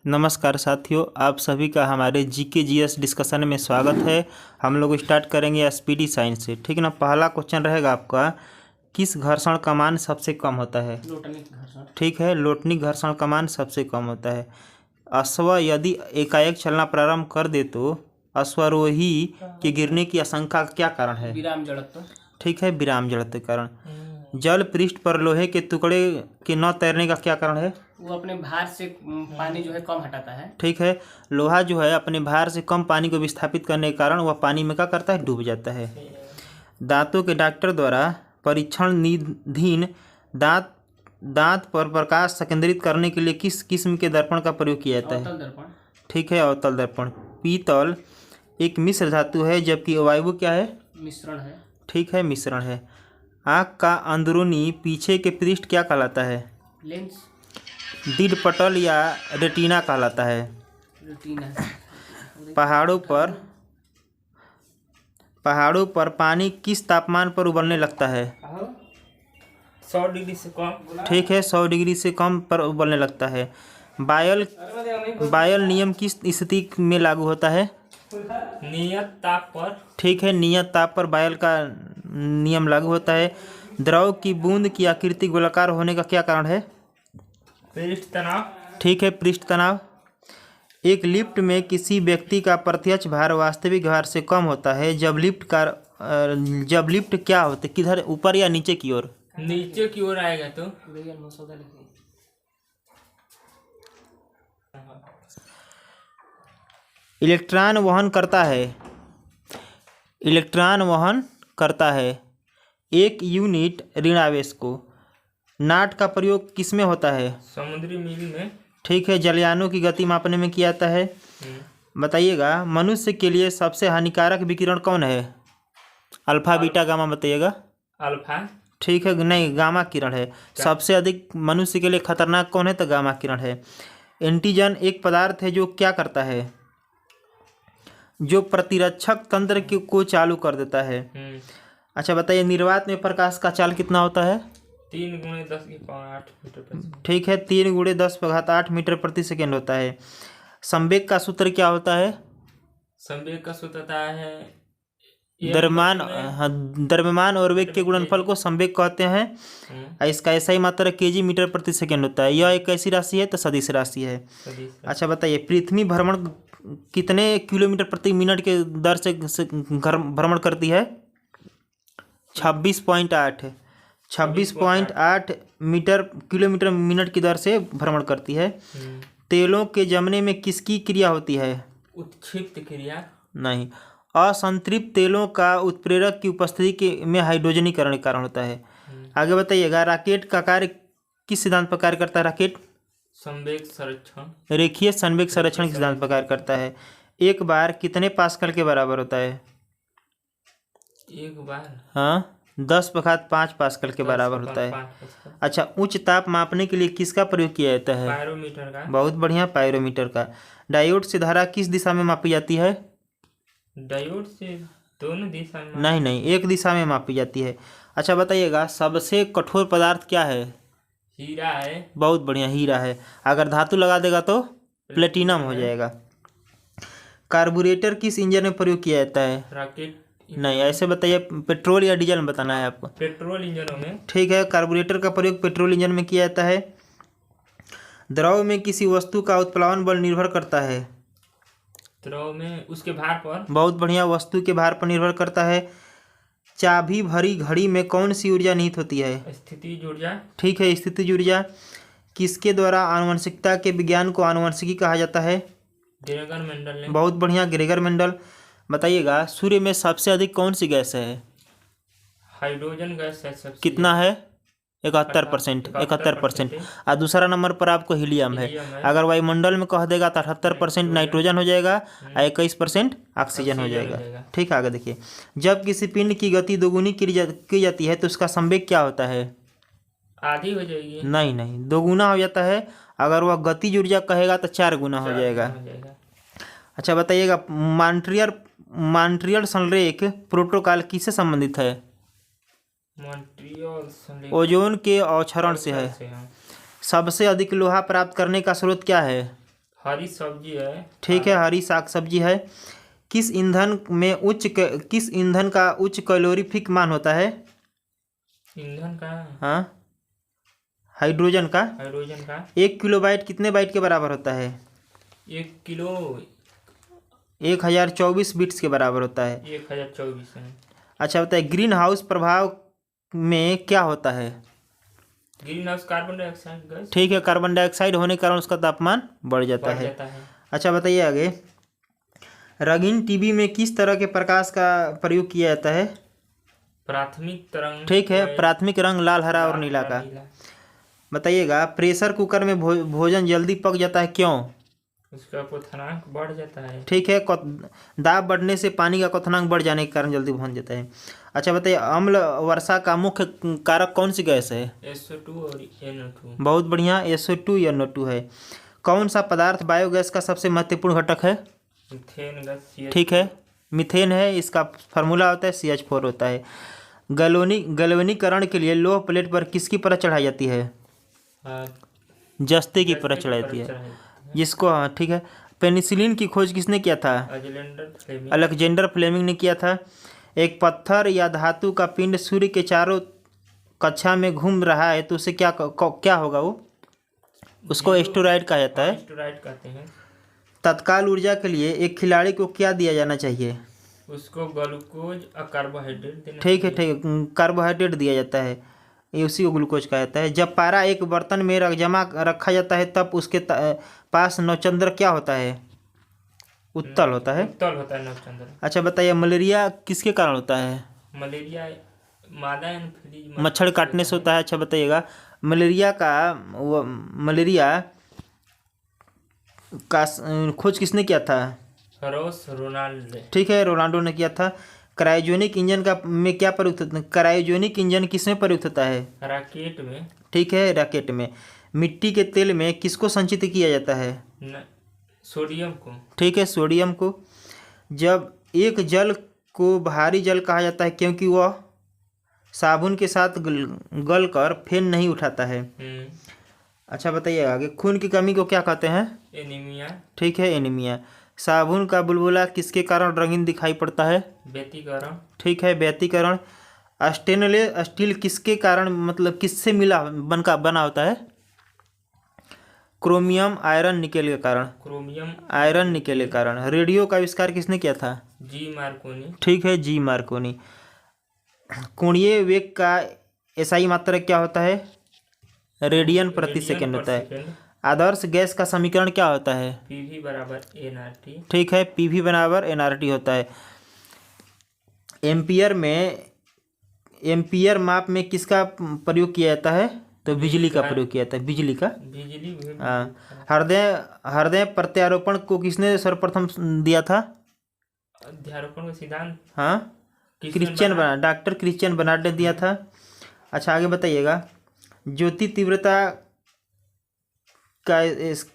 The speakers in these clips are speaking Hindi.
नमस्कार साथियों, आप सभी का हमारे जीके जीएस डिस्कशन में स्वागत है। हम लोग स्टार्ट करेंगे एसपीडी साइंस से। ठीक है ना। पहला क्वेश्चन रहेगा आपका, किस घर्षण का मान सबसे कम होता है? लोटनिक घर्षण। ठीक है, लोटनिक घर्षण का मान सबसे कम होता है। अश्व यदि एकाएक चलना प्रारंभ कर दे तो अश्वारोही के गिरने की आशंका का क्या कारण है? विराम जड़त्व। ठीक है, विराम जड़त्व के कारण। जल पृष्ठ पर लोहे के टुकड़े के न तैरने का क्या कारण है? वो अपने भार से पानी जो है कम हटाता है। ठीक है, लोहा जो है अपने भार से कम पानी को विस्थापित करने के कारण वह पानी में क्या करता है? डूब जाता है। दांतों के डॉक्टर द्वारा परीक्षण निधीन दांत पर प्रकाश संकेंद्रित करने के लिए किस किस्म के दर्पण का प्रयोग किया जाता है? अवतल दर्पण। ठीक है, अवतल दर्पण। पीतल एक मिश्र धातु है जबकि वायु क्या है? मिश्रण है। ठीक है, मिश्रण है। आँख का अंदरूनी पीछे के पृष्ठ क्या कहलाता है? लेंस। दीड पटल या रेटिना कहलाता है। रेटिना। पहाड़ों पर पानी किस तापमान पर उबलने लगता है? 100 डिग्री से कम। ठीक है, 100 डिग्री से कम पर उबलने लगता है। बायल नियम किस स्थिति में लागू होता है? नियत ताप पर। ठीक है, नियत ताप पर बायल का नियम लागू होता है। द्रव की बूंद की आकृति गोलाकार होने का क्या कारण है? पृष्ठ तनाव। ठीक है, पृष्ठ तनाव। एक लिफ्ट में किसी व्यक्ति का प्रत्यक्ष भार वास्तविक भार से कम होता है जब लिफ्ट क्या होता है? किधर, ऊपर या नीचे की ओर? नीचे की ओर आएगा तो इलेक्ट्रॉन वहन करता है एक यूनिट ऋणावेश को। नाट का प्रयोग किस में होता है? समुद्री मील में। ठीक है, जलयानों की गति मापने में किया जाता है। बताइएगा, मनुष्य के लिए सबसे हानिकारक विकिरण कौन है? अल्फा, बीटा, गामा बताइएगा। अल्फा। ठीक है, नहीं, गामा किरण है। सबसे अधिक मनुष्य के लिए खतरनाक कौन है? तो गामा किरण है। एंटीजन एक पदार्थ है जो क्या करता है? जो प्रतिरक्षक तंत्र को चालू कर देता है। अच्छा बताइए, निर्वात में प्रकाश का चाल कितना होता है? 3 × 10⁸ मीटर। ठीक है, 3 × 10⁸ मीटर प्रति सेकेंड होता है। संवेग का सूत्र क्या होता है? संवेग का सूत्र होता है द्रव्यमान और वेग के गुणनफल को संवेग कहते हैं। इसका ऐसा ही मात्रा केजी मीटर प्रति सेकेंड होता है। यह एक ऐसी राशि है तो सदिश राशि है। अच्छा बताइए, पृथ्वी भ्रमण कितने किलोमीटर प्रति मिनट के दर से भ्रमण करती है? 26.8 किलोमीटर मिनट की दर से भ्रमण करती है। तेलों के जमने में किसकी क्रिया होती है? उत्क्षिप्त क्रिया। नहीं, असंतृप्त तेलों का उत्प्रेरक की उपस्थिति में हाइड्रोजनीकरण के कारण होता है। आगे बताइएगा, रॉकेट का कार्य किस सिद्धांत पर कार्य करता है? रॉकेट संवेग संरक्षण, रेखीय संवेग संरक्षण के सिद्धांत पर कार्य करता है। एक बार कितने पास्कल के बराबर होता है? एक बार, हाँ, 10⁵ पास्कल के बराबर होता है। अच्छा, उच्च ताप मापने के लिए किसका प्रयोग किया जाता है? पायरोमीटर का। बहुत बढ़िया, पायरोमीटर का। डायोड से धारा किस दिशा में मापी जाती है? डायोड से दोनों दिशा में। नहीं, एक दिशा में मापी जाती है। अच्छा बताइएगा, सबसे कठोर पदार्थ क्या है? हीरा है। बहुत बढ़िया, हीरा है। अगर धातु लगा देगा तो प्लेटिनम हो जाएगा। कार्बोरेटर किस इंजन में प्रयोग किया जाता है? रॉकेट। नहीं, ऐसे बताइए, पेट्रोल या डीजल में बताना है आपको। पेट्रोल इंजनों में। ठीक है, कार्बोरेटर का प्रयोग पेट्रोल इंजन में किया जाता है। द्रव में किसी वस्तु का उत्प्लावन बल निर्भर करता है? द्रव में उसके भार पर। बहुत बढ़िया, वस्तु के भार पर निर्भर करता है। चाबी भरी घड़ी में कौन सी ऊर्जा निहित होती है? स्थितिज ऊर्जा। ठीक है, स्थितिज ऊर्जा। किसके द्वारा आनुवंशिकता के विज्ञान को आनुवंशिकी कहा जाता है? ग्रेगर मेंडल ने। बहुत बढ़िया, ग्रेगर मेंडल। बताइएगा, सूर्य में सबसे अधिक कौन सी गैस है? हाइड्रोजन गैस है सबसे। कितना है? 71%। और दूसरा नंबर पर आपको हीलियम है। अगर वायुमंडल में कह देगा तो 78% नाइट्रोजन हो जाएगा और 21% ऑक्सीजन हो जाएगा। ठीक है, आगे देखिए, जब किसी पिंड की गति दोगुनी की जाती है तो उसका संवेग क्या होता है? आधी हो जाएगी। नहीं, दोगुना हो जाता है। अगर वह गतिज ऊर्जा कहेगा तो 4 गुना हो जाएगा। अच्छा बताइएगा, मॉन्ट्रियल संरेख प्रोटोकॉल किससे संबंधित है? ओजोन के अवक्षरण से है। सबसे अधिक लोहा प्राप्त करने का स्रोत क्या है? हरी सब्जी है। ठीक है, हरी साग सब्जी है। किस ईंधन का उच्च कैलोरीफिक मान होता है? ईंधन का, हाँ, हाइड्रोजन का। हाइड्रोजन का। 1 किलोबाइट कितने बाइट के बराबर होता है? 1 किलो 1024 बिट्स के बराबर होता है। 1024 है। अच्छा बताइए, ग्रीन हाउस प्रभाव में क्या होता है? Green house carbon dioxide gas ठीक है, कार्बन डाइऑक्साइड होने के कारण उसका तापमान बढ़ जाता बढ़ है। जाता है। अच्छा बताइए आगे, रंगीन टीवी में किस तरह के प्रकाश का प्रयोग किया जाता है? प्राथमिक तरंग। ठीक है, व प्राथमिक रंग लाल, हरा और लाल, नीला हरा, का। नीला। बताइएगा, प्रेशर कुकर में भोजन जल्दी पक जाता है, क्यों? उसका क्वथनांक बढ़ जाता है। ठीक है, दाब बढ़ने से पानी का क्वथनांक बढ़ जाने के कारण जल्दी भुन जाता है। अच्छा बताइए, अम्ल वर्षा का मुख्य कारक कौन सी गैस है? SO2 और NO2। बहुत बढ़िया, SO2 या NO2 है। कौन सा पदार्थ बायोगैस का सबसे महत्वपूर्ण घटक है? Methane gas CH4। ठीक है, मीथेन है। इसका फार्मूला होता है CH4 होता है। गलवनीकरण के लिए लोह प्लेट पर किसकी परत चढ़ाई जाती है? जस्ते की परत चढ़ाई जाती है, जिसको, हाँ ठीक है। पेनिसिलिन की खोज किसने किया था? अलेक्जेंडर फ्लेमिंग ने किया था। एक पत्थर या धातु का पिंड सूर्य के चारों कक्षा में घूम रहा है तो उसे क्या होगा वो? उसको एस्टेरॉयड कहा जाता है। एस्टेरॉयड कहते हैं। तत्काल ऊर्जा के लिए एक खिलाड़ी को क्या दिया जाना चाहिए? उसको ग्लूकोज और कार्बोहाइड्रेट देना ठीक है, चाहिए। ठीक है, कार्बोहाइड्रेट दिया जाता है, ये उसी को ग्लूकोज कहा जाता है। जब पारा एक बर्तन में जमा रखा जाता है तब उसके पास नवचंद्र क्या होता है? उत्तल होता है। उत्तल होता है नवचंद्र। अच्छा बताइए, मलेरिया किसके कारण होता है? मलेरिया मादा एनोफिलीज मच्छर काटने से होता है। अच्छा बताइएगा, मलेरिया का खोज किसने किया था? रोस रोनाल्ड। ठीक है, रोनाल्डो ने किया था। क्रायोजेनिक इंजन में क्या प्रयुक्त होता है? क्रायोजेनिक इंजन किसमें प्रयुक्त होता है? रॉकेट में। ठीक है, रॉकेट में। मिट्टी के तेल में किसको संचित किया जाता है? सोडियम को। ठीक है, सोडियम को। जब एक जल को भारी जल कहा जाता है क्योंकि वह साबुन के साथ गल कर फेन नहीं उठाता है। अच्छा बताइए आगे, खून की कमी को क्या कहते हैं? एनीमिया। ठीक है, एनीमिया। साबुन का बुलबुला किसके कारण रंगीन दिखाई पड़ता है? व्यतिकरण। ठीक है, व्यतिकरण। स्टेनलेस स्टील किसके कारण, मतलब किससे बना होता है? क्रोमियम आयरन निकेल के कारण। क्रोमियम आयरन निकेल के कारण। रेडियो का आविष्कार किसने किया था? जी मार्कोनी। ठीक है, जी मार्कोनी। कोणीय वेग का SI मात्रक क्या होता है? रेडियन प्रति सेकंड होता है। आदर्श गैस का समीकरण क्या होता है? PV बराबर nRT। ठीक है, PV बराबर nRT होता है। एम्पियर माप में किसका प्रयोग किया जाता है? तो बिजली का प्रयोग किया जाता है, बिजली का। हाँ। हृदय प्रत्यारोपण को किसने सर्वप्रथम दिया था? अध्यारोपण का सिद्धांत, हाँ, डॉक्टर क्रिश्चियन बर्नार्ड ने दिया था। अच्छा आगे बताइएगा, ज्योति तीव्रता का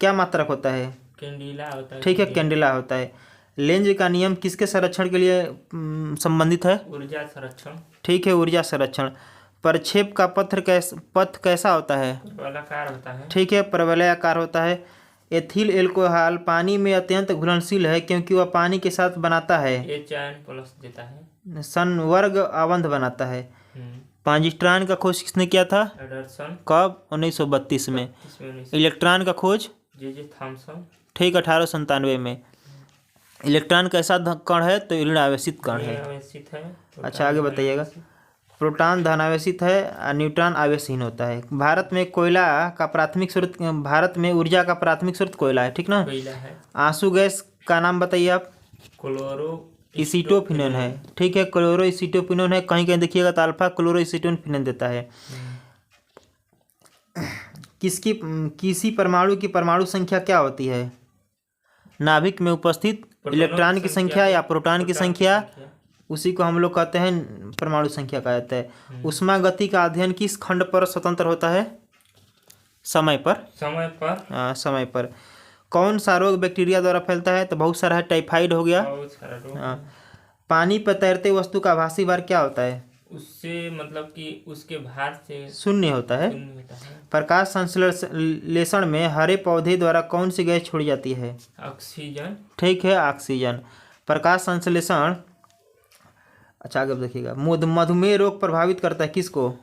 क्या मात्रक होता है? कैंडिला होता है। ठीक है, कैंडिला होता है। लेंज का नियम किसके संरक्षण के लिए संबंधित है? ऊर्जा संरक्षण। ठीक है, ऊर्जा संरक्षण। प्रक्षेप का पथ कैसा होता है? प्रवलयाकार होता है। ठीक है, प्रवलयाकार होता है। एथिल एल्कोहल पानी में अत्यंत घुलनशील है क्योंकि वह पानी के साथ बनाता है H++ देता है, संवर्ग आबंध बनाता है। पांजिस्ट्रॉन का खोज किसने किया था? एंडरसन। कब? 1932 में। इलेक्ट्रॉन का खोज? J.J. थॉमसन। ठीक, 1897 में। इलेक्ट्रॉन कैसा कण है? तो ऋण आवेशित कण है। अच्छा आगे बताइएगा, प्रोटॉन धन आवेशित है और न्यूट्रॉन आवेशहीन होता है। भारत में ऊर्जा का प्राथमिक स्रोत कोयला है, ठीक ना? कोयला है। आंसू गैस का नाम बताइए आप। क्लोरो एसीटोफिनोन है। ठीक है, क्लोरो एसीटोफिनोन है। कहीं कहीं देखिएगा तो अल्फा क्लोरो एसीटोफिनोन देता है। किसी परमाणु की परमाणु संख्या क्या होती है? नाभिक में उपस्थित इलेक्ट्रॉन की संख्या या प्रोटॉन की संख्या, उसी को हम लोग कहते हैं परमाणु संख्या कहा जाता है। उष्मा गति का अध्ययन किस खंड पर स्वतंत्र होता है? समय पर। कौन सा रोग बैक्टीरिया द्वारा फैलता है? तो बहुत सारा है, टाइफाइड हो गया। पानी पर तैरते वस्तु का आभासी भार क्या होता है? उससे मतलब कि उसके भार से शून्य होता है। शून्य होता है। प्रकाश संश्लेषण में हरे पौधे द्वारा कौन सी गैस छोड़ी जाती है? ऑक्सीजन। ठीक है, ऑक्सीजन। प्रकाश संश्लेषण। अच्छा आगे देखिएगा, मधुमेह रोग प्रभावित करता है किसको?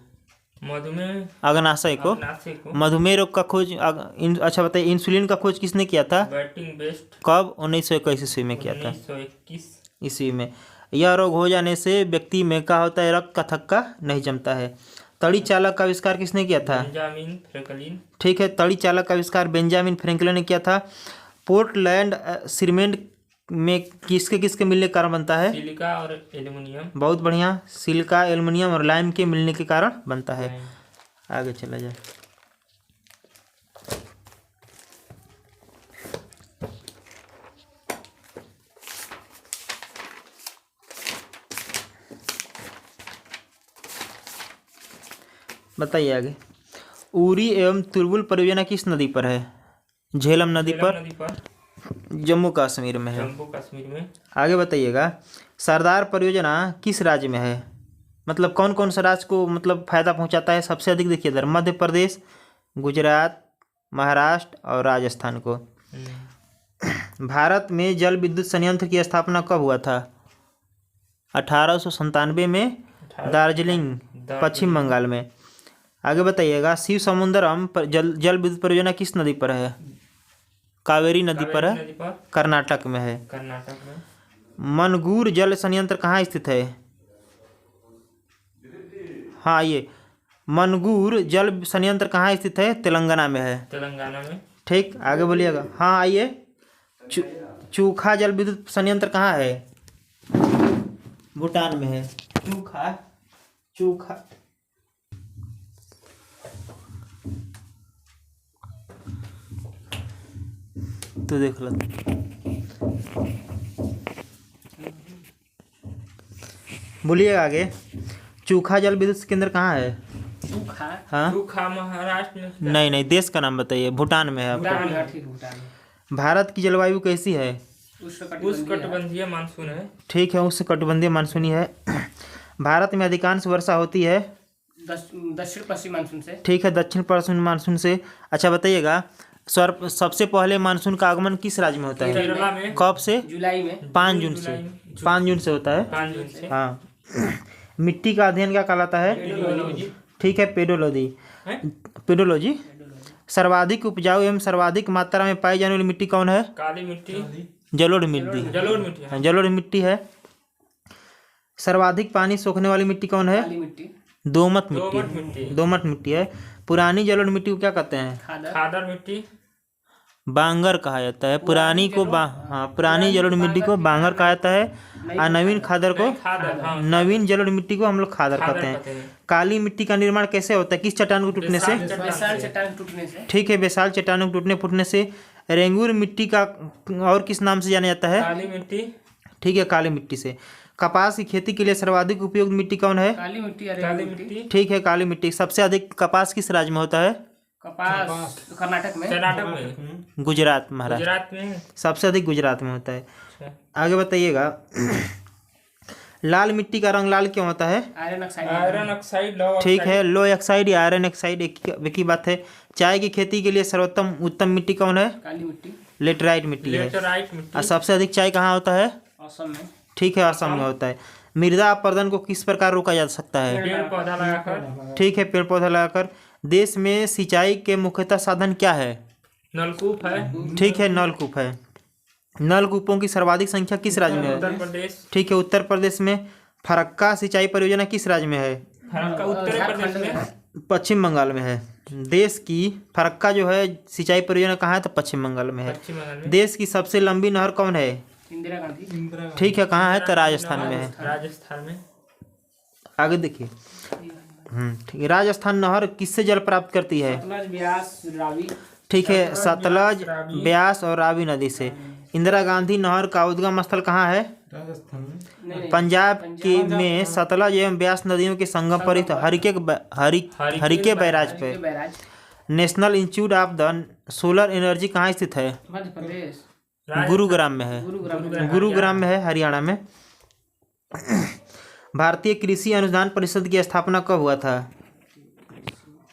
मधुमेह अग्नाशय को। अग्नाशय को। मधुमेह रोग का खोज अच्छा बताइए, इंसुलिन का खोज किसने किया था? बैटिंग बेस्ट कब? 1921 ईस्वी में किया था। 1921 ईस्वी में। यह रोग हो जाने से व्यक्ति में क्या होता है? रक्त का थक्का नहीं जमता है। तड़ी चालक का आविष्कार किसने किया था? Benjamin Franklin. ठीक है, तड़ी चालक का आविष्कार बेंजामिन फ्रैंकलिन ने किया था। पोर्टलैंड सीमेंट में किसके किसके मिलने के कारण बनता है? सिलिका और एल्युमिनियम। बहुत बढ़िया, सिलिका, एल्युमिनियम और लाइम के मिलने के कारण बनता है। आगे चला जाए। बताइए आगे। उरी एवं तुर्बुल परियोजना किस नदी पर है? झेलम नदी पर, नदी पर जम्मू कश्मीर में है। जम्मू कश्मीर में। आगे बताइएगा, सरदार परियोजना किस राज्य में है? मतलब कौन कौन सा राज्य को मतलब फायदा पहुंचाता है सबसे अधिक? देखिए इधर, मध्य प्रदेश, गुजरात, महाराष्ट्र और राजस्थान को। भारत में जल विद्युत संयंत्र की स्थापना कब हुआ था? 1897 में, दार्जिलिंग, पश्चिम बंगाल में। आगे बताइएगा, शिव समुद्रम जल विद्युत परियोजना किस नदी पर है? कावेरी नदी पर है, नदी पर कर्नाटक में है। कर्नाटक में। मनगूर जल संयंत्र कहाँ स्थित है? हाँ, ये मनगूर जल संयंत्र कहाँ स्थित है? तेलंगाना में है। तेलंगाना में। ठीक, आगे बोलिएगा। हाँ आइए, चूखा जल विद्युत संयंत्र कहाँ है? भूटान में है। चूखा चूखा तो देख लो, बोलिए आगे। चूखा जल विद्युत केंद्र कहाँ है? हाँ, चूखा महाराष्ट्र में। नहीं, देश का नाम बताइए। भूटान में है। भूटान। भारत की जलवायु कैसी है? उष्णकटिबंधीय मानसून है। ठीक है, उष्णकटिबंधीय मानसूनी है। भारत में अधिकांश वर्षा होती है दक्षिण पश्चिम मानसून से। ठीक है, दक्षिण पश्चिम मानसून से। अच्छा बताइएगा, सबसे पहले मानसून का आगमन किस राज्य में होता है? केरला में। कब से? जुलाई में। 5 जून से। 5 जून से होता है। 5 जून से। हाँ। मिट्टी का अध्ययन क्या कहलाता है? पेडोलॉजी। ठीक है, पेडोलॉजी। पेडोलॉजी। सर्वाधिक उपजाऊ एवं सर्वाधिक मात्रा में पाई जाने वाली मिट्टी कौन है? काली मिट्टी। जलोढ़ मिट्टी। जलोढ़ मिट्टी। हाँ, जलोढ़ मिट्टी है। सर्वाधिक पानी सोखने वाली मिट्टी कौन है? काली मिट्टी। दोमट दोमट मिट्टी। मिट्टी। दोमट मिट्टी है। पुरानी जलोढ़ मिट्टी को क्या कहते हैं? खादर मिट्टी। बांगर कहा जाता है। पुरानी जलोढ़ मिट्टी को बांगर कहा जाता है, और नवीन खादर को खादर। हाँ। नवीन जलोढ़ मिट्टी को हम लोग खादर कहते हैं। काली मिट्टी का निर्माण कैसे होता है? किस चट्टान को टूटने से? विशाल चट्टान टूटने से। ठीक है, विशाल चट्टानों के टूटने फूटने से। रेंगुर मिट्टी का और किस नाम से जाना जाता है? काली मिट्टी। ठीक है, काली मिट्टी से। कपास की खेती के लिए सर्वाधिक उपयुक्त मिट्टी कौन है? काली मिट्टी। काली मिट्टी। ठीक है, काली मिट्टी। सबसे अधिक कपास किस राज्य में होता है? कपास कर्नाटक में। कर्नाटक में। गुजरात, महाराष्ट्र। गुजरात में। सबसे अधिक गुजरात में होता है। अच्छा। आगे बताइएगा, लाल मिट्टी का रंग लाल क्यों होता है? Iron oxide. आयरन ऑक्साइड, लौ ठीक है, लो ऑक्साइड या आयरन ऑक्साइड एक ही बात है। चाय की खेती के लिए सर्वोत्तम उत्तम मिट्टी कौन है? काली मिट्टी। लेटराइट मिट्टी है। लेटराइट मिट्टी। और सबसे अधिक चाय कहाँ होता है? असम में। ठीक है, असम में होता है। मृदा अपरदन को किस प्रकार रोका जा सकता है? पेड़ पौधा लगाकर। ठीक है, पेड़ पौधा लगाकर। देश में सिंचाई के मुख्यतः साधन क्या है? नलकूप है। ठीक है, नलकूप है। नलकूपों की सर्वाधिक संख्या किस राज्य में है? उत्तर प्रदेश। ठीक है, उत्तर प्रदेश में। फरक्का सिंचाई परियोजना किस राज्य में है? फरक्का उत्तर प्रदेश में। पश्चिम बंगाल में है। देश की फरक्का जो है सिंचाई परियोजना कहाँ है? तो पश्चिम बंगाल में है। पश्चिम बंगाल में। देश की सबसे लंबी नहर कौन है? इंदिरा गांधी। ठीक है, कहाँ है? तो राजस्थान में है। राजस्थान में। आगे देखिए। ठीक है, राजस्थान नहर किससे जल प्राप्त करती है? सतलज, ब्यास, रावी। ठीक है, सतलज, रावी। ब्यास और रावी नदी से। इंदिरा गांधी नहर का उद्गम स्थल कहाँ है? पंजाब के में सतलज एवं ब्यास नदियों के संगम पर हरिके बैराज पे। Barrage. National institute of the solar energy कहाँ स्थित है? मध्य प्रदेश। गुरुग्राम में है। गुरुग्राम। गुरुग्राम में है, हरियाणा में। भारतीय कृषि अनुदान परिषद की स्थापना कब हुआ था?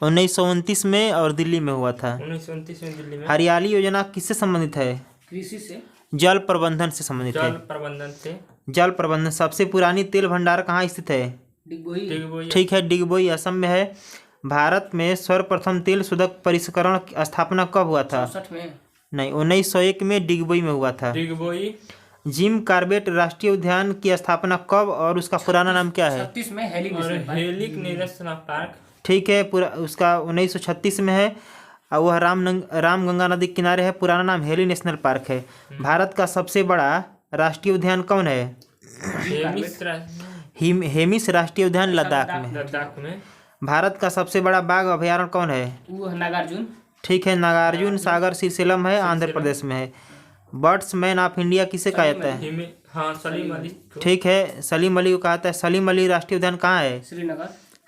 1929 में और दिल्ली में हुआ था। 1929 में दिल्ली में। हरियाली योजना किससे संबंधित है? कृषि से। जल प्रबंधन से संबंधित जल है। प्रबंधन से। जल प्रबंधन। सबसे पुरानी तेल भंडार कहाँ स्थित है? डिगबोई। ठीक है, डिगबोई असम में है। भारत में सर्वप्रथम तेल शोधक परिष्करण की स्थापना कब हुआ था? 64 में। नहीं, 1901 में डिगबोई में हुआ था। डिगबोई। जिम कॉर्बेट राष्ट्रीय उद्यान की स्थापना कब और उसका पुराना नाम क्या है? 36 में हेलिक और नेशनल पार्क। हेलिक national park. ठीक है, पूरा उसका 1936 में है और वह रामगंगा नदी के किनारे है। पुराना नाम हेली नेशनल पार्क है। भारत का सबसे बड़ा राष्ट्रीय उद्यान कौन है? हेमिस राष्ट्रीय उद्यान लद्दाख में है। लद्दाख में। भारत का सबसे बड़ा बाघ अभयारण्य कौन है? वो नागार्जुन। ठीक है, नागार्जुन सागर श्रीशैलम है, आंध्र प्रदेश में है। बर्ड्समैन ऑफ इंडिया किसे कहा जाता है? हाँ, सलीम अली। ठीक है, सलीम अली को कहा जाता है। सलीम अली राष्ट्रीय उद्यान कहाँ है?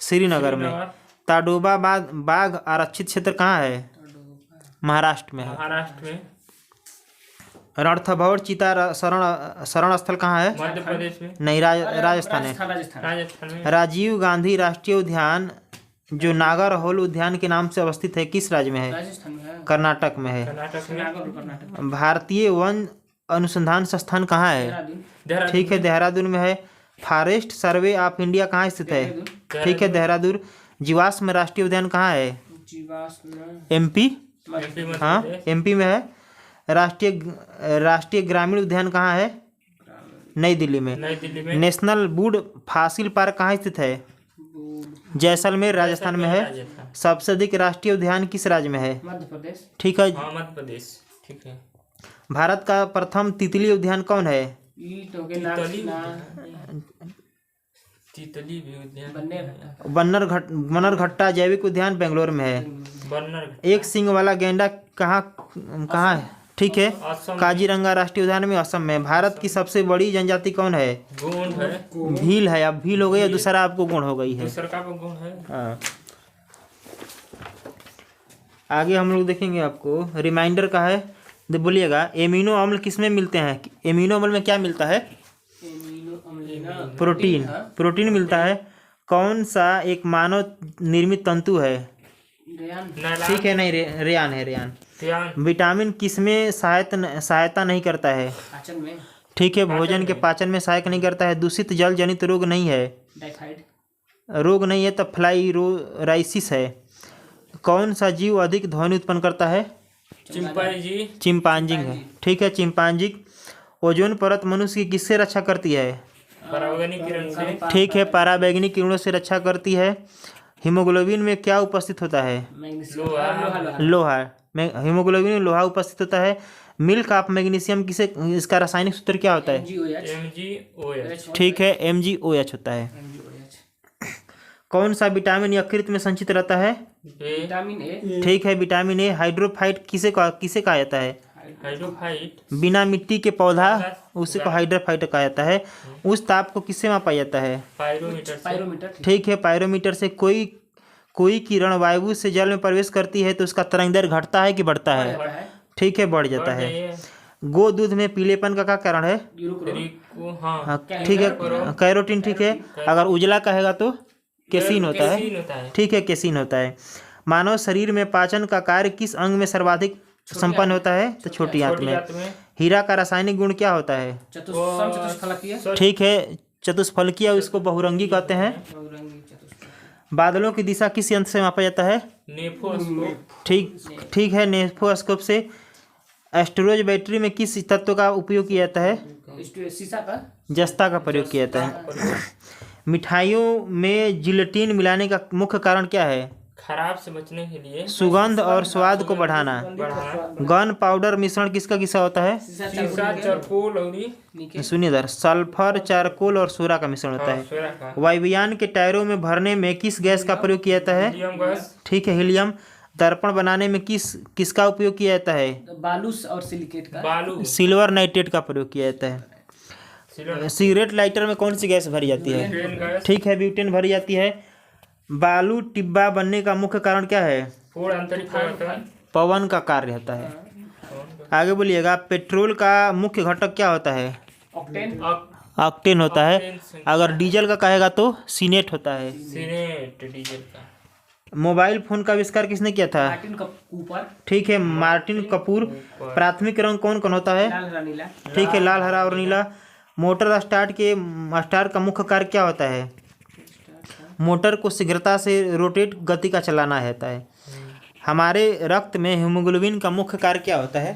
श्रीनगर में। ताडोबा बाघ आरक्षित क्षेत्र कहाँ है? महाराष्ट्र में है। महाराष्ट्र में। रणथंभौर चीता शरण स्थल कहाँ है? मध्य प्रदेश में। नहीं, राजस्थान है। राजस्थान में। राजीव गांधी राष्ट्रीय उद्यान जो नागरहोल उद्यान के नाम से अवस्थित है किस राज्य में है? राजस्थान में है। कर्नाटक में है। कर्नाटक में। भारतीय वन अनुसंधान संस्थान कहाँ है? देहरादून। ठीक है, देहरादून में है। फॉरेस्ट सर्वे ऑफ इंडिया कहाँ स्थित है? ठीक है, देहरादून। जीवाश्म राष्ट्रीय उद्यान कहाँ है? एमपी। हाँ, एमपी में है। राष्ट्रीय ग्रामीण उद्यान कहाँ है? नई दिल्ली में। नई दिल्ली में। नेशनल वुड फॉसिल पार्क कहाँ स्थित है? जैसलमेर राजस्थान में है। सबसे अधिक राष्ट्रीय उद्यान किस राज्य में है? मध्य प्रदेश। ठीक है। हाँ, मध्य प्रदेश। ठीक है। भारत का प्रथम तितली उद्यान कौन है? तितली भी उद्यान। बन्नरघट्टा जैविक उद्यान बेंगलोर में है। एक सींग वाला गैंडा कहाँ है? ठीक है, काजीरंगा राष्ट्रीय उद्यान में, असम में। भारत की सबसे बड़ी जनजाति कौन है? गोंड है। भील है। अब भील हो गई, दूसरा आपको गुण हो गई है। दूसरा का गोंड है। हाँ, आगे हम लोग देखेंगे। आपको रिमाइंडर का है, बोलिएगा। एमिनो अम्ल किसमें मिलते हैं? एमिनो अम्ल में क्या मिलता है? प्रोटीन मिलता है। कौन सा एक मानव निर्मित तंतु है? ठीक है, नहीं, रेयान है। रेयान। विटामिन किसमें सहायता नहीं करता है? पाचन में। ठीक है, भोजन के पाचन में सहायक नहीं करता है। दूषित जल जनित रोग नहीं है। रोग नहीं है तो फ्लाइरोराइसिस है। कौन सा जीव अधिक ध्वनि उत्पन्न करता है? चिंपांजी है। ठीक है, चिंपांजी। ओजोन परत मनुष्य की किससे रक्षा करती है? पराबैंगनी किरण से। ठीक है, पराबैंगनी किरणों से रक्षा करती है। हीमोग्लोबिन में क्या उपस्थित होता है? लोहा। हीमोग्लोबिन में लोहा उपस्थित होता है। मिल्क ऑफ मैग्नीशियम किसे, इसका रासायनिक सूत्र क्या होता है? MgOH। ठीक है, MgOH होता है। कौन सा विटामिन यकृत में संचित रहता है? Vitamin A. ठीक है, विटामिन ए। हाइड्रोफाइट किसे कहा जाता है? हाइड्रोफाइट। बिना मिट्टी के पौधा, उसी को हाइड्रोफाइट कहा जाता है। उस ताप को किससे मापा जाता है? पायरोमीटर। ठीक है, पायरोमीटर से। कोई किरण वायु से जल में प्रवेश करती है तो उसका तरंग घटता है कि बढ़ता है? ठीक है, बढ़ जाता है। गो दूध में पीलेपन का क्या कारण है? हाँ, ठीक है, कैरोटीन। ठीक है, अगर उजला कहेगा तो केसिन होता है। ठीक है, केसिन होता है। मानव शरीर में पाचन का कार्य किस अंग में सर्वाधिक संपन्न होता है? तो छोटी आंत में। हीरा का रासायनिक गुण क्या होता है? चतुष्फलकीय। ठीक है, चतुष्फलकीय। उसको बहुरंगी कहते हैं। बादलों की दिशा किस यंत्र से मापा जाता है? नेफोस्कोप। ठीक है, नेफोस्कोप से। एस्टरोज बैटरी में किस तत्व का उपयोग किया जाता है? शीशा का। जस्ता का प्रयोग किया जाता है। मिठाइयों में जिलेटिन मिलाने का मुख्य कारण क्या है? खराब से बचने के लिए। सुगंध और स्वाद को बढ़ाना। गन पाउडर मिश्रण किसका होता है? शीशा, चारकोल और सुनिए इधर, सल्फर, चारकोल और सोरा का मिश्रण होता है। वायुयान के टायरों में भरने में किस गैस का प्रयोग किया जाता है? ठीक है, हीलियम। दर्पण बनाने में किसका उपयोग किया जाता है? बालू और सिलिकेट का। सिल्वर नाइट्रेट का प्रयोग किया जाता है। सिगरेट लाइटर में कौन सी गैस भरी जाती है? ठीक है, ब्यूटेन भरी जाती है। बालू टिब्बा बनने का मुख्य कारण क्या है? पवन का कार्य होता है। आगे बोलिएगा। पेट्रोल का मुख्य घटक क्या होता है? ऑक्टेन होता है। ऑक्टेन संख्या। अगर डीजल का कहेगा तो सीनेट होता है। सीनेट डीजल का। मोबाइल फोन का आविष्कार किसने किया था? Martin Cooper. ठीक है, मार्टिन कपूर। प्राथमिक रंग कौन कौन होता है? लाल हरा नीला। ठीक है, लाल हरा और नीला। मोटर स्टार का मुख्य कार्य क्या होता है? मोटर को शीघ्रता से रोटेट गति का चलाना होता है। हमारे रक्त में हीमोग्लोबिन का मुख्य कार्य क्या होता है?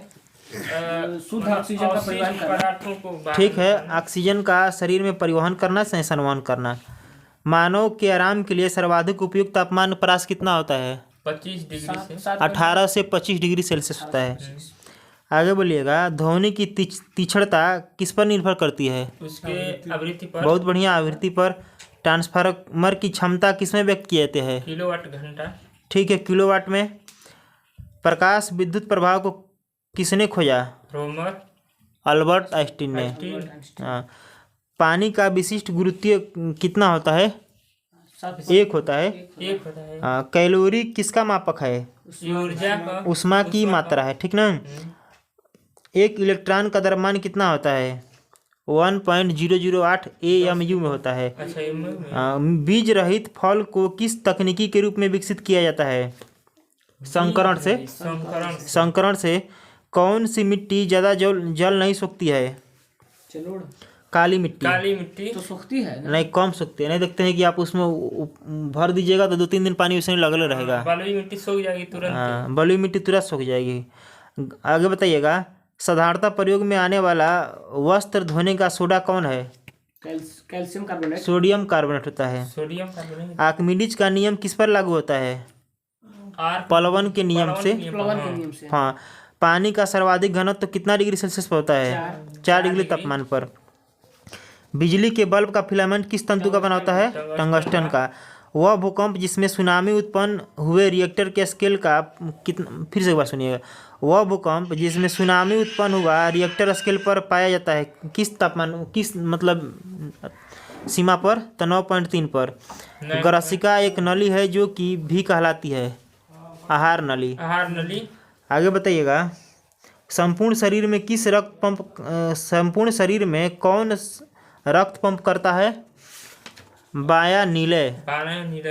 शुद्ध ऑक्सीजन का परिवहन करना। पदार्थों को बाहर ठीक है, निकालना। ऑक्सीजन का शरीर में परिवहन करना, संवहन करना। मानव के आराम के लिए सर्वाधिक उपयुक्त तापमान परास कितना होता है? 25 डिग्री से 18 से 25 डिग्री सेल्सियस होता है। आगे बोलिएगा, ध्वनि की तीक्ष्णता किस पर निर्भर करती है? उसके आवृत्ति पर। बहुत बढ़िया, आवृत्ति पर। ट्रांसफार्मर की क्षमता किसमें व्यक्त किए जाते हैं? किलोवाट घंटा। ठीक है, किलोवाट में। प्रकाश विद्युत प्रभाव को किसने खोजा? रोमर अल्बर्ट आइंस्टीन ने। हाँ। पानी का विशिष्ट गुरुत्वीय कितना होता है? 1 होता है। एक होता है। हाँ। कैलोरी किसका मापक है? ऊर्जा का। ऊष्मा की मात्रा है, ठीक ना। एक इलेक्ट्रॉन का द्रव्यमान कितना होता है? 1.008 AMU में होता है। अच्छा में। हाँ। बीज रहित फल को किस तकनीकी के रूप में विकसित किया जाता है? संकरण से। संकरण से। कौन सी मिट्टी ज़्यादा जल नहीं सोखती है? जलोढ़। काली मिट्टी। काली मिट्टी तो सूखती है ना? नहीं, कम सूखती है। नहीं, देखते हैं कि आप उसमें भर दीजिएगा तो 2-3 दिन पानी उसमें लगले रहेगा। बलुई मिट्टी सूख जाएगी तुरंत। हाँ, बलुई मिट्टी तुरंत सूख जाएगी। आगे बताइएगा, साधारणतः प्रयोग में आने वाला वस्त्र धोने का सोडा कौन है? Calcium carbonate. सोडियम कार्बोनेट होता है। Sodium carbonate. आर्किमिडीज का नियम किस पर लागू होता है? प्लवन के नियम से। प्लवन के नियम से। हाँ। पानी का सर्वाधिक घनत्व तो कितना डिग्री सेल्सियस पर होता है? 4 डिग्री तापमान पर। बिजली के बल्ब का फिलामेंट किस तंतु का बना होता है? टंगस्टन का। वह भूकंप जिसमें सुनामी उत्पन्न हुए रिएक्टर के स्केल का कितना, फिर से एक बार सुनिएगा, वह भूकंप जिसमें सुनामी उत्पन्न हुआ रिएक्टर स्केल पर पाया जाता है किस तापमान, किस मतलब सीमा पर? तो 9.3 पर। गरसिका एक नली है जो कि भी कहलाती है आहार नली। आहार नली। आगे बताइएगा, संपूर्ण शरीर में किस रक्त पंप संपूर्ण शरीर में कौन रक्त पंप करता है? बायां नीले।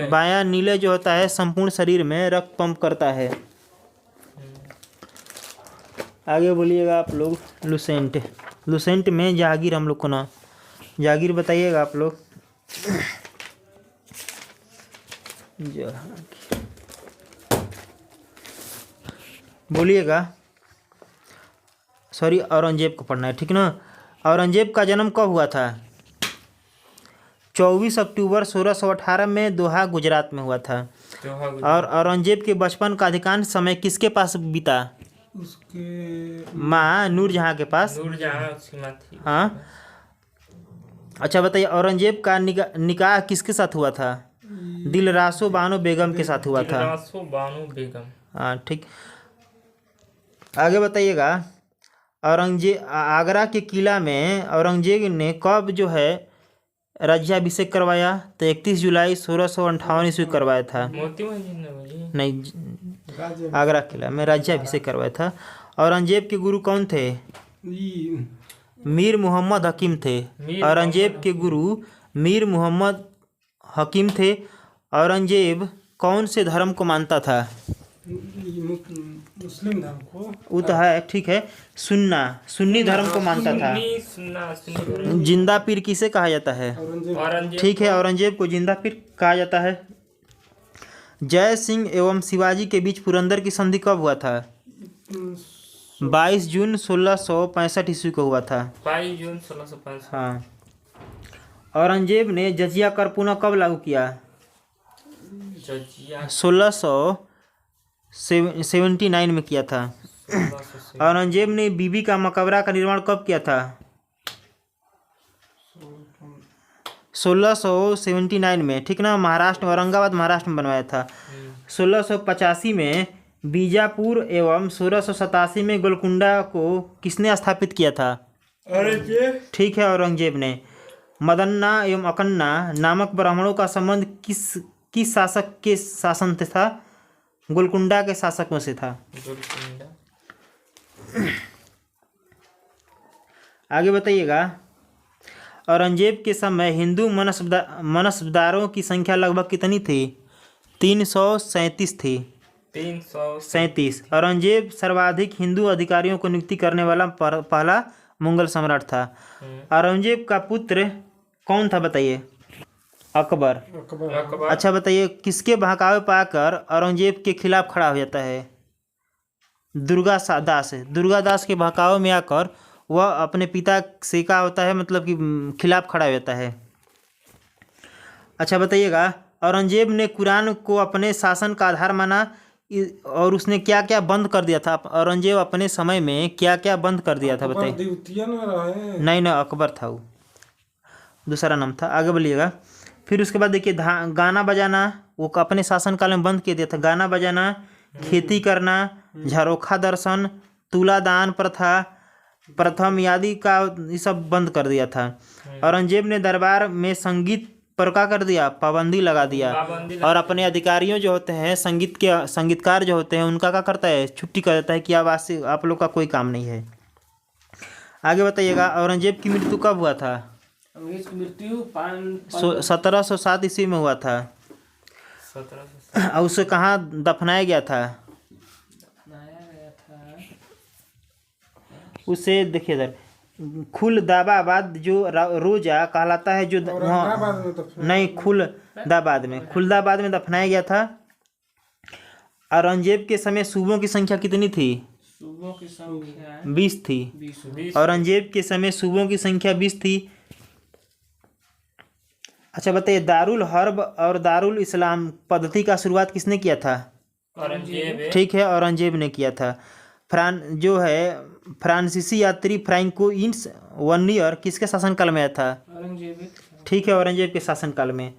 बायां नीले जो होता है संपूर्ण शरीर में रक्त पंप करता है। आगे बोलिएगा आप लोग, लुसेंट। लुसेंट में जहांगीर हम लोग को ना, जहांगीर बताइएगा आप लोग। बोलिएगा, सॉरी, औरंगजेब को पढ़ना है, ठीक ना। औरंगजेब का जन्म कब हुआ था? 24 अक्टूबर 1618 में दोहा, गुजरात में हुआ था। और औरंगजेब के बचपन का अधिकांश समय किसके पास बीता? उसके माँ नूरजहाँ के पास। नूरजहाँ उसकी माँ थी। हाँ। अच्छा बताइए, औरंगजेब का निकाह किसके साथ हुआ था? दिलरासो बानो बेगम के साथ हुआ था। दिलरासो बानो बेगम। हाँ, ठीक। आगे बताइएगा, औरंगजेब आगरा के किला में औरंगजेब ने कब जो है राज्याभिषेक करवाया? तो 31 जुलाई 1658 ईस्वी करवाया था। मोती महजिद ने वही। नहीं, आगरा किला में राज्याभिषेक करवाया था। औरंगजेब के गुरु कौन थे? मीर मोहम्मद हकीम थे। औरंगजेब के गुरु मीर मोहम्मद हकीम थे। औरंगजेब कौन से धर्म को मानता था? मुस्लिम धर्म को। वो तो है, ठीक है, सुन्नी धर्म को मानता था। जिंदा पीर किसे कहा जाता है? ठीक है, औरंगजेब को जिंदा पीर कहा जाता है। जय सिंह एवं शिवाजी के बीच पुरंदर की संधि कब हुआ था? 22 जून 1665 ईस्वी को हुआ था। 22 जून 1665। हाँ। औरंगजेब ने जजिया कर पुनः कब लागू किया? 1679 में किया था। औरंगजेब ने बीबी का मकबरा का निर्माण कब किया था? 1679 में, ठीक ना। महाराष्ट्र, औरंगाबाद महाराष्ट्र में बनवाया था। 1685 में बीजापुर एवं 1687 में गोलकुंडा को किसने स्थापित किया था? औरंगजेब। ठीक है, औरंगजेब ने। मदन्ना एवं अकन्ना नामक ब्राह्मणों का संबंध किस शासक के शासन से था? गोलकुंडा के शासकों से था। आगे बताइएगा, औरंगजेब के समय हिंदू मनसबदारों की संख्या लगभग कितनी थी? 337 थी। 337। औरंगजेब सर्वाधिक हिंदू अधिकारियों को नियुक्ति करने वाला पहला मुगल सम्राट था। औरंगजेब का पुत्र कौन था बताइए? अकबर। अकबर। अच्छा बताइए, किसके बहकावे पाकर औरंगजेब के खिलाफ खड़ा हो जाता है? दुर्गादास के बहकावे में आकर वह अपने पिता से क्या होता है, मतलब कि खिलाफ खड़ा हो जाता है। अच्छा बताइएगा, औरंगजेब ने कुरान को अपने शासन का आधार माना और उसने क्या क्या बंद कर दिया था? औरंगजेब अपने समय में क्या क्या बंद कर दिया था बताइए? नहीं, अकबर था, वो दूसरा नाम था। आगे बोलिएगा। फिर उसके बाद देखिए, गाना बजाना वो अपने शासनकाल में बंद कर दिया था। गाना बजाना, खेती करना, झरोखा दर्शन, तुलादान प्रथा, प्रथम आदि का ये सब बंद कर दिया था। औरंगजेब ने दरबार में संगीत पर क्या कर दिया? पाबंदी लगा दिया। और अपने अधिकारियों जो होते हैं, संगीतकार जो होते हैं, उनका क्या करता है? छुट्टी कर देता है कि अब आज से आप लोग का कोई काम नहीं है। आगे बताइएगा, औरंगजेब की मृत्यु कब हुआ था? अंग्रेज की मृत्यु 1707 ईस्वी में हुआ था। 1700। और उसे कहाँ दफनाया गया था? उसे देखिए इधर, खुलदाबाद जो रोजा कहलाता है, जो नहीं, खुलदाबाद में दफनाया गया था। औरंगजेब के समय सूबों की संख्या कितनी थी? सूबों की संख्या 20 थी। 20। औरंगजेब के समय सूबों की संख्या 20 थी। अच्छा बताइए, दारुल हर्ब और दारुल इस्लाम पद्धति का शुरुआत किसने किया था? औरंगजेब। ठीक है, औरंगजेब ने किया था। फ्रांसीसी यात्री फ्रैंकोइस वर्नियर किसके शासनकाल में आया था? औरंगजेब। ठीक है, औरंगजेब के शासनकाल में।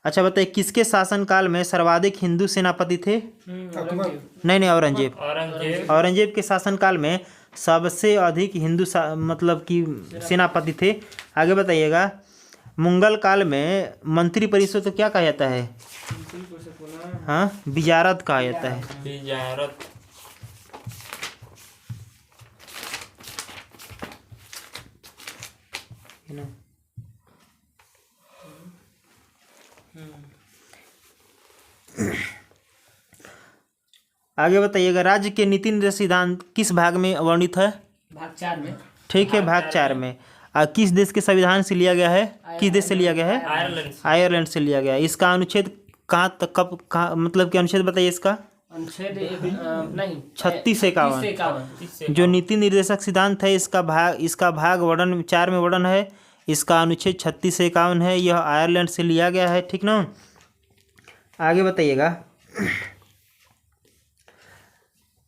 अच्छा बताइए, किसके शासनकाल में सर्वाधिक हिंदू सेनापति थे? नहीं, औरंगजेब। औरंगजेब के शासनकाल में सबसे अधिक हिंदू मतलब कि सेनापति थे। आगे बताइएगा, मुगल काल में मंत्री परिषद को क्या कहा जाता है? हाँ, विजारत कहा जाता है। विजारत। आगे बताइएगा, राज्य के नीति निर्देश सिद्धांत किस भाग में वर्णित है? भाग 4 में। ठीक है, भाग 4 में। किस देश के संविधान से लिया गया है? किस देश से लिया गया है? आयरलैंड से लिया गया है। इसका अनुच्छेद कहाँ तक, कहाँ, मतलब कि अनुच्छेद बताइए इसका? अनुच्छेद 36 से 51। जो नीति निर्देशक सिद्धांत है, इसका भाग वर्णन 4 में वर्णन है। इसका अनुच्छेद 36 से 51 है। यह आयरलैंड से लिया गया है। ठीक ना? आगे बताइएगा,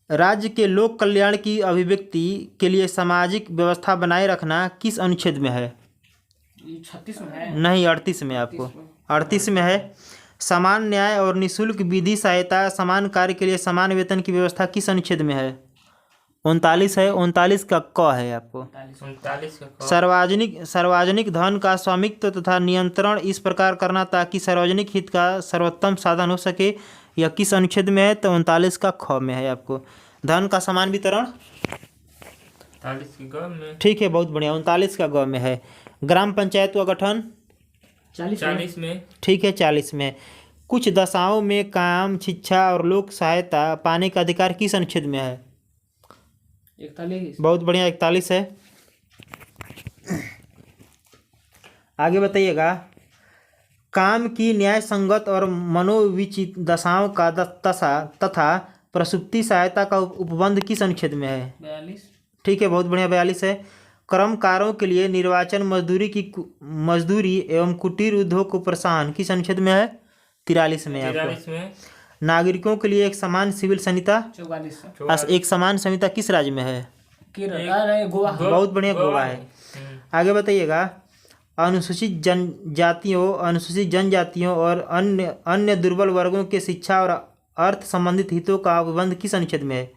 राज्य के लोक कल्याण की अभिव्यक्ति के लिए सामाजिक व्यवस्था बनाए रखना किस अनुच्छेद में है? 36 में है। नहीं, 38 में। आपको 38 में है। समान न्याय और निःशुल्क विधि सहायता, समान कार्य के लिए समान वेतन की व्यवस्था किस अनुच्छेद में है? 39 है। 39 का क है आपको। 39 का। सार्वजनिक धन का स्वामित्व तथा नियंत्रण इस प्रकार करना ताकि सार्वजनिक हित का सर्वोत्तम साधन हो सके, यह किस अनुच्छेद में है? तो 39 का ख में है आपको। धन का समान वितरण 39 की ग में। ठीक है, बहुत बढ़िया। 39 का ग में है। ग्राम पंचायत का गठन 40 में। ठीक है, 40 में। कुछ दशाओं में काम, शिक्षा और लोक सहायता पाने का अधिकार किस अनुच्छेद में है? 41। बहुत बढ़िया, 41 है। आगे बताइएगा, काम की न्याय संगत और मनोविचित दशाओं का तथा प्रसूति सहायता का उपबंध किस अनुच्छेद में है? 42। ठीक है, बहुत बढ़िया, 42 है। कर्मकारों के लिए निर्वाचन, मजदूरी एवं कुटीर उद्योग को प्रोत्साहन किस अनुच्छेद में है? 43 में। 43 में। नागरिकों के लिए एक समान सिविल संहिता 44। एक समान संहिता किस राज्य में है? गोवा। बहुत बढ़िया, गोवा है। आगे बताइएगा, अनुसूचित जनजातियों और अन्य दुर्बल वर्गों के शिक्षा और अर्थ संबंधित हितों का उपबंध किस अनुच्छेद में है?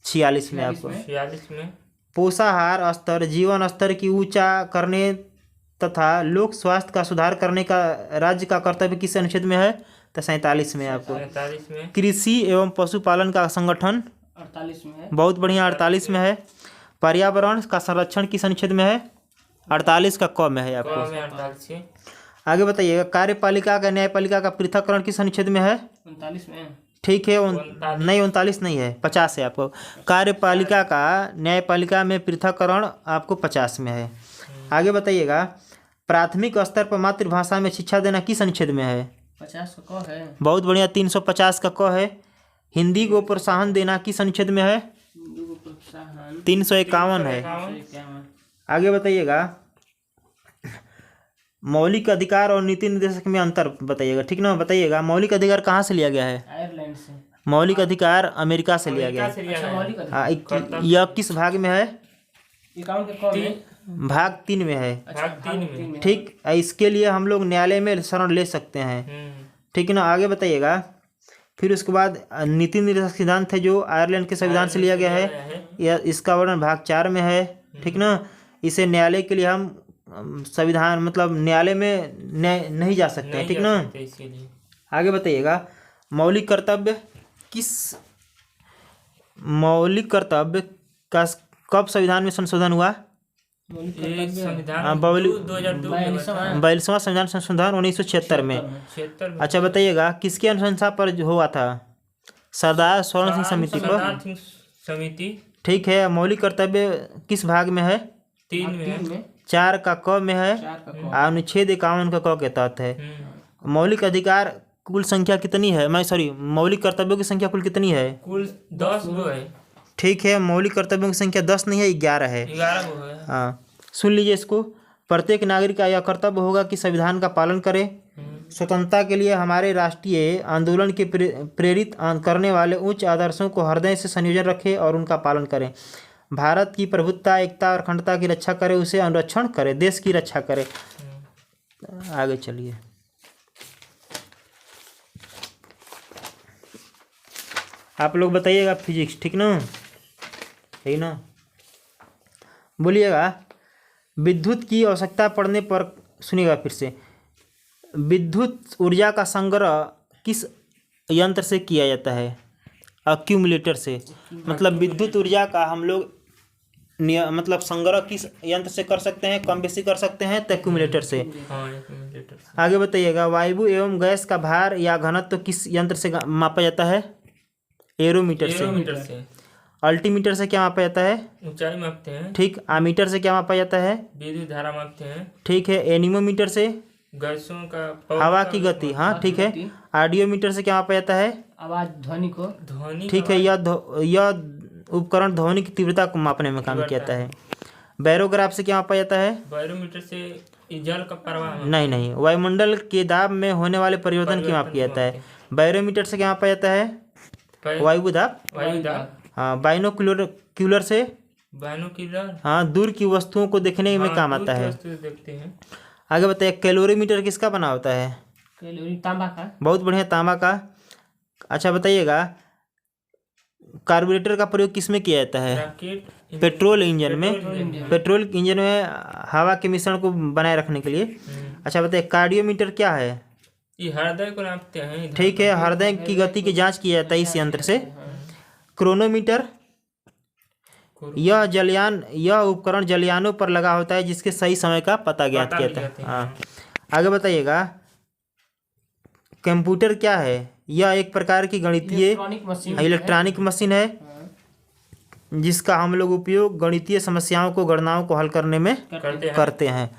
46 में आपको। 46 में। पोषाहार स्तर, जीवन स्तर की ऊंचा करने तथा लोक स्वास्थ्य का सुधार करने का राज्य का कर्तव्य किस अनुच्छेद में है? तो 47 में आपको। 47 में। कृषि एवं पशुपालन का संगठन 48 में है। बहुत बढ़िया, 48 में है। पर्यावरण का संरक्षण किस अनुच्छेद में है? 48 का क में है क आपको। में 48 है। आगे बताइएगा, कार्यपालिका का न्यायपालिका का पृथक्करण किस अनुच्छेद में है? 39 में। ठीक है, नहीं 39 नहीं है, 50 है आपको। कार्यपालिका का न्यायपालिका में पृथक्करण आपको 50 में है। आगे बताइएगा, प्राथमिक स्तर पर मातृभाषा में शिक्षा देना किस अनुच्छेद में है? 50 का क है। बहुत बढ़िया, 350 का क है। हिंदी को प्रोत्साहन देना किस अनुच्छेद में है? हिंदी को प्रोत्साहन 351 है। 351। आगे बताइएगा, मौलिक अधिकार और नीति निर्देशक में अंतर बताइएगा, ठीक ना? बताइएगा, मौलिक अधिकार कहाँ से लिया गया है? आयरलैंड से। मौलिक अधिकार अमेरिका से लिया गया अमेरिका है। से लिया अच्छा, गया है। मौलिक अधिकार। हाँ, यह किस भाग में है? 51 के क में। भाग 3 में है। अच्छा, भाग 3 में। ठीक, इसके लिए हम लोग न्यायालय में शरण ले सकते हैं, ठीक है ना? आगे बताइएगा, फिर उसके बाद नीति निर्देशक सिद्धांत है जो आयरलैंड के संविधान से लिया गया है। यह इसका वर्णन भाग 4 में है, ठीक ना? इसे न्यायालय के लिए हम संविधान मतलब न्यायालय में नहीं जा सकते हैं, ठीक ना? इसीलिए आगे बताइएगा, मौलिक कर्तव्य का कब संविधान में संशोधन हुआ? ये संविधान हाँ, बबली 2002 में हुआ था। 42वां संविधान संशोधन 1976 में। 76 में। अच्छा बताइएगा, किसकी अनुशंसा पर हुआ था? सरदार स्वर्ण सिंह समिति पर। सरदार सिंह समिति ठीक है, मौलिक कर्तव्य किस भाग में है? 3 में है। 4 का क में है 4 का क। और अनुच्छेद 51 का क के तहत है। मौलिक अधिकार कुल संख्या कितनी है? मौलिक कर्तव्यों की संख्या कुल कितनी है? कुल 10 गो है। ठीक है, मौलिक कर्तव्यों की संख्या 10 नहीं है, 11 है। 11 गो है। हाँ, सुन लीजिए इसको। प्रत्येक नागरिक का यह कर्तव्य होगा कि संविधान का पालन करे, स्वतंत्रता के लिए हमारे राष्ट्रीय आंदोलन के प्रेरित करने वाले उच्च आदर्शों को हृदय से संयोजन रखे और उनका पालन करें, भारत की प्रभुत्ता, एकता और अखंडता की रक्षा करे, उसे अनुरक्षण करे, देश की रक्षा करे। आगे चलिए, आप लोग बताइएगा फिजिक्स, ठीक ना? है ना? बोलिएगा, विद्युत की आवश्यकता पड़ने पर, सुनिएगा फिर से, विद्युत ऊर्जा का संग्रह किस यंत्र से किया जाता है? अक्यूमुलेटर से। मतलब विद्युत ऊर्जा का हम लोग मतलब संग्रह किस यंत्र से कर सकते हैं? कम बेसी कर सकते हैं तो एक्यूमुलेटर से। हाँ, एक्यूमुलेटर से। आगे बताइएगा, वायु एवं गैस का भार या घनत्व तो किस यंत्र से मापा जाता है? एरोमीटर से। एरोमीटर से। अल्टीमीटर से क्या मापा जाता है? ऊंचाई मापते हैं। ठीक। आमीटर से क्या मापा जाता है? विद्युत धारा मापते हैं। ठीक है। एनीमोमीटर से गैसों का हवा की गति, हाँ ठीक है। ऑडियोमीटर से क्या मापा जाता है? आवाज, ध्वनि को। ध्वनि, ठीक है। यह उपकरण ध्वनि की तीव्रता को मापने में काम किया जाता है। बैरोग्राफ से क्या मापा जाता है? बैरोमीटर से जल का प्रवाह। नहीं, वायुमंडल के दाब में होने वाले परिवर्तन की माप किया जाता है। बैरोमीटर से क्या मापा जाता है? वायु दाब। हाँ। बाइनोक्यूलर से, हाँ, दूर की वस्तुओं को देखने में काम आता है। देखते हैं। आगे बताइए, कैलोरीमीटर किसका बना होता है? कैलोरी, तांबा का। बहुत बढ़िया, तांबा का। अच्छा बताइएगा, कार्बोरेटर का प्रयोग किसमें किया जाता है? पेट्रोल इंजन में। पेट्रोल इंजन में हवा के मिश्रण को बनाए रखने के लिए। अच्छा बताइए, कार्डियोमीटर क्या है? ये हृदय को नापते हैं। ठीक है, हृदय की गति की जांच किया जाता है इस यंत्र से। क्रोनोमीटर, यह उपकरण जलयानों पर लगा होता है जिसके सही समय का पता ज्ञात किया जाता है। हाँ। आगे बताइएगा, कंप्यूटर क्या है? यह एक प्रकार की गणितीय इलेक्ट्रॉनिक मशीन है जिसका हम लोग उपयोग गणितीय समस्याओं को, गणनाओं को हल करने में करते हैं।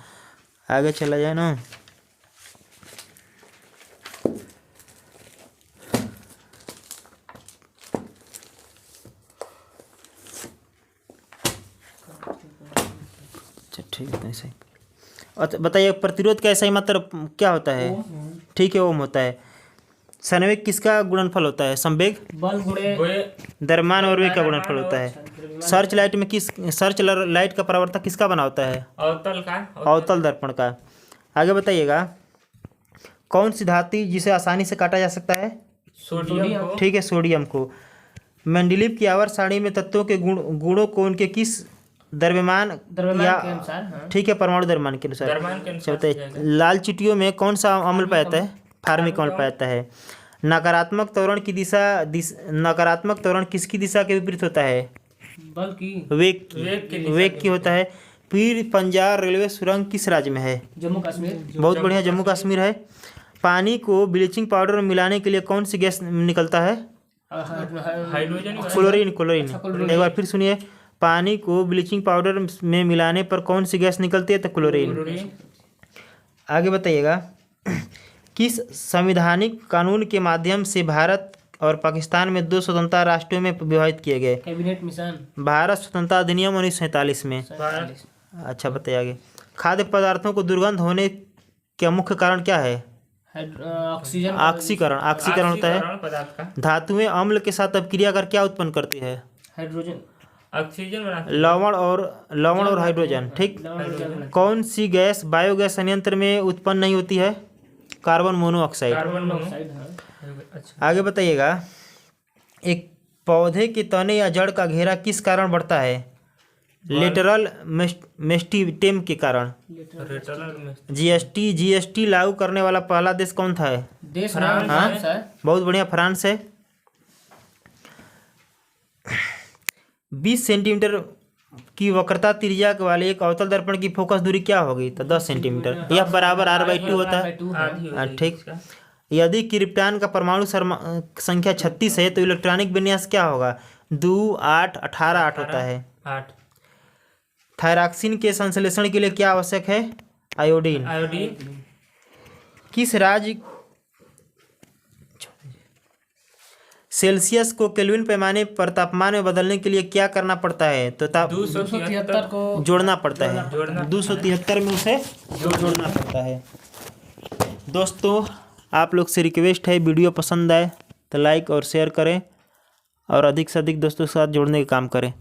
आगे चला जाए ना। ठीक है, सही। अच्छा बताइए, प्रतिरोध का सही मतलब क्या होता है? ठीक है, ओम होता है। संवेग किसका गुणनफल होता है? संवेग बल गुणे द्रव्यमान और वेग का गुणनफल होता है। सर्च लाइट में सर्च लाइट का परावर्तक किसका बना होता है? अवतल दर्पण का। आगे बताइएगा, कौन सी धातु जिसे आसानी से काटा जा सकता है? सोडियम। ठीक है, सोडियम को। मेंडलीव की आवर्त सारणी में तत्वों के गुणों को उनके किस द्रव्यमान या, ठीक है, परमाणु द्रव्यमान के अनुसार बताइए। लाल चींटियों में कौन सा अम्ल पाया जाता है? फार्मिक अम्ल पाया जाता है। नकारात्मक त्वरण की नकारात्मक त्वरण किसकी दिशा के विपरीत होता है? बल की, वेग की होता है। पीर पंजाब रेलवे सुरंग किस राज्य में है? जम्मू कश्मीर। बहुत बढ़िया, जम्मू कश्मीर है। पानी को ब्लीचिंग पाउडर में मिलाने के लिए कौन सी गैस निकलता है? Hydrogen chlorine. क्लोरीन। एक बार फिर सुनिए, पानी को ब्लीचिंग पाउडर में मिलाने पर कौन सी गैस निकलती है? तो क्लोरीन। आगे बताइएगा, किस संवैधानिक कानून के माध्यम से भारत और पाकिस्तान में 2 स्वतंत्र राष्ट्रों में विभाजित किए गए? Cabinet mission. भारत स्वतंत्रता अधिनियम 1947 में। अच्छा, बताइए आगे। खाद्य पदार्थों को दुर्गंध होने का मुख्य कारण क्या है? ऑक्सीजन। ऑक्सीकरण होता है। पदार्थ का धातुएं अम्ल के साथ अपक्रिया कर क्या उत्पन्न करती है? हाइड्रोजन। ऑक्सीजन बनाते लवण और हाइड्रोजन। ठीक। कौन सी गैस बायोगैस संयंत्र में उत्पन्न नहीं होती है? Carbon monoxide. Carbon monoxide. अच्छा आगे बताइएगा, एक पौधे के तने या जड़ का घेरा किस कारण बढ़ता है? लेटरल मेस्टिटेम के कारण। रेटरल में जीएसटी लागू करने वाला पहला देश कौन था? देश फ्रांस है। बहुत बढ़िया, फ्रांस है। 20 सेंटीमीटर की वक्रता त्रिज्या वाले एक अवतल दर्पण की फोकस दूरी क्या होगी? तो 10 सेंटीमीटर। यह बराबर r/2 होता है। आधी हो जाएगी ठीक। इसका। यदि क्रिप्टॉन का परमाणु संख्या 36 है तो इलेक्ट्रॉनिक विन्यास क्या होगा? 2, 8, 18, 8 होता है। 8 थायरॉक्सिन के संश्लेषण के लिए क्या आवश्यक है? आयोडीन। आयोडीन। किस राज्य सेल्सियस को केल्विन पैमाने पर तापमान में बदलने के लिए क्या करना पड़ता है? तो 273 को जोड़ना पड़ता है। जोड़ना 273 में उसे जोड़ना पड़ता है। दोस्तों, आप लोग से रिक्वेस्ट है, वीडियो पसंद आए तो लाइक और शेयर करें और अधिक से अधिक दोस्तों के साथ जोड़ने का काम करें।